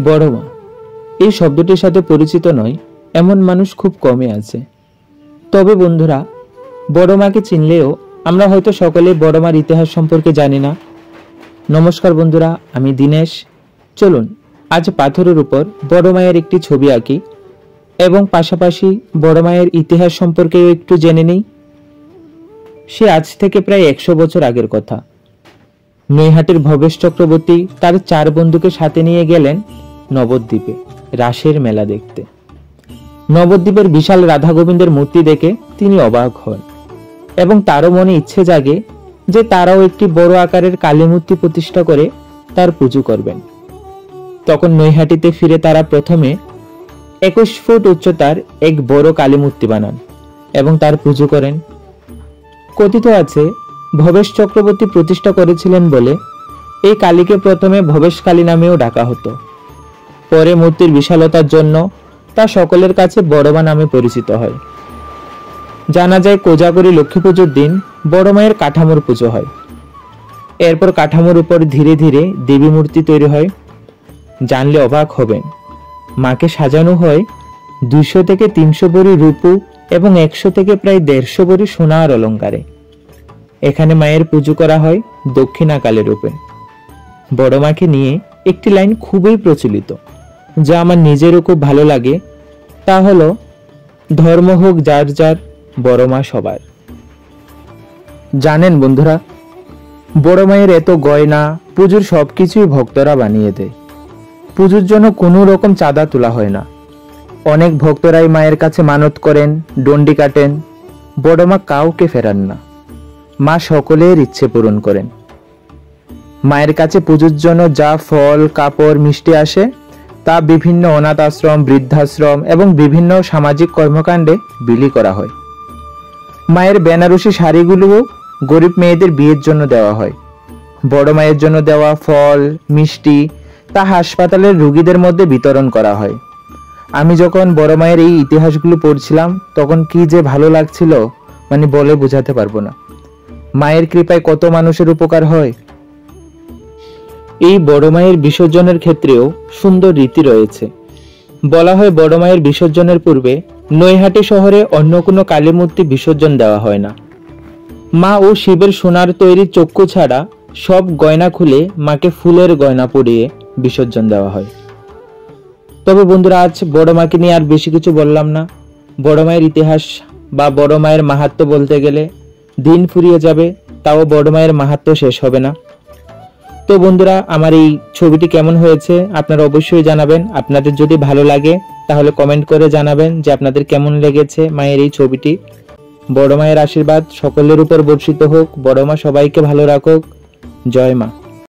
বড় মা এই শব্দটির সাথে পরিচিত নয় এমন মানুষ খুব কমই আছে। তবে বন্ধুরা, বড় মাকে চিনলেও আমরা হয়তো সকলেই বড় মার ইতিহাস সম্পর্কে জানি না। নমস্কার বন্ধুরা, আমি দীনেশ। চলুন আজ পাথরের উপর বড় মায়ের একটি ছবি আঁকি এবং পাশাপাশি বড় মায়ের ইতিহাস সম্পর্কেও একটু জেনে নিই। সে আজ থেকে প্রায় 100 বছর আগের কথা। নৈহাটির ভবেশ চক্রবর্তী তার 4 বন্ধুকে সাথে নিয়ে গেলেন নবদ্বীপে রাসের মেলা দেখতে। নবদ্বীপের বিশাল রাধা গোবিন্দের মূর্তি দেখে তিনি অবাক হন এবং তারও মনে ইচ্ছে জাগে যে তারাও একটি বড় আকারের কালী মূর্তি প্রতিষ্ঠা করে তার পুজো করবেন। তখন নৈহাটিতে ফিরে তারা প্রথমে 21 ফুট উচ্চতার এক বড় কালী মূর্তি বানান এবং তার পুজো করেন। কথিত আছে ভবেশ চক্রবর্তী প্রতিষ্ঠা করেছিলেন বলে এই কালীকে প্রথমে ভবেশ কালী নামেও ডাকা হতো। পরে মূর্তির বিশালতার জন্য তা সকলের কাছে বড় মা নামে পরিচিত হয়। জানা যায় কোজাগরী লক্ষ্মী পুজোর দিন বড় মায়ের কাঠামোর পুজো হয়। এরপর কাঠামোর উপর ধীরে ধীরে দেবী মূর্তি তৈরি হয়। জানলে অবাক হবেন, মাকে সাজানো হয় 200 থেকে 300 ভরি রূপো এবং 100 থেকে প্রায় 150 ভরি সোনার অলঙ্কারে। এখানে মায়ের পুজো করা হয় দক্ষিণাকালী রূপে। বড় মাকে নিয়ে একটি লাইন খুবই প্রচলিত, যা আমার নিজেরও খুব ভালো লাগে। তা হলো, ধর্ম হোক যার যার, বড় মা সবার। জানেন বন্ধুরা, বড় মায়ের এত গয়না, পুজোর সবকিছুই ভক্তরা বানিয়ে দেয়। পুজোর জন্য কোনো রকম চাঁদা তোলা হয় না। অনেক ভক্তরাই মায়ের কাছে মানত করেন, ডন্ডি কাটেন। বড় মা কাউকে ফেরান না, মা সকলের ইচ্ছে পূরণ করেন। মায়ের কাছে পুজোর জন্য যা ফল, কাপড়, মিষ্টি আসে তা বিভিন্ন অনাথ আশ্রম, বৃদ্ধাশ্রম এবং বিভিন্ন সামাজিক কর্মকাণ্ডে বিলি করা হয়। মায়ের বেনারসি শাড়িগুলোও গরিব মেয়েদের বিয়ের জন্য দেওয়া হয়। বড় মায়ের জন্য দেওয়া ফল, মিষ্টি তা হাসপাতালের রোগীদের মধ্যে বিতরণ করা হয়। আমি যখন বড় মায়ের এই ইতিহাসগুলো পড়ছিলাম তখন কি যে ভালো লাগছিল, মানে বলে বোঝাতে পারবো না। মায়ের কৃপায় কত মানুষের উপকার হয়। এই বড় মায়ের বিসর্জনের ক্ষেত্রেও সুন্দর রীতি রয়েছে। বলা হয় বড় মায়ের বিসর্জনের পূর্বে নৈহাটি শহরে অন্য কোনো কালী মূর্তি বিসর্জন দেওয়া হয় না। মা ও শিবের সোনার তৈরি চক্ষু ছাড়া সব গয়না খুলে মাকে ফুলের গয়না পরিয়ে বিসর্জন দেওয়া হয়। তবে বন্ধুরা, আজ বড় মাকে নিয়ে আর বেশি কিছু বললাম না। বড় মায়ের ইতিহাস বা বড় মায়ের মাহাত্ম্য বলতে গেলে দিন ফুরিয়ে যাবে, তাও বড় মায়ের মাহাত্ম্য শেষ হবে না। তো বন্ধুরা, আমার এই ছবিটি কেমন হয়েছে আপনারা অবশ্যই জানাবেন। আপনাদের যদি ভালো লাগে তাহলে কমেন্ট করে জানাবেন যে আপনাদের কেমন লেগেছে মায়ের এই ছবিটি। বড় মায়ের আশীর্বাদ সকলের উপর বর্ষিত হোক। বড় মা সবাইকে ভালো রাখুক। জয় মা।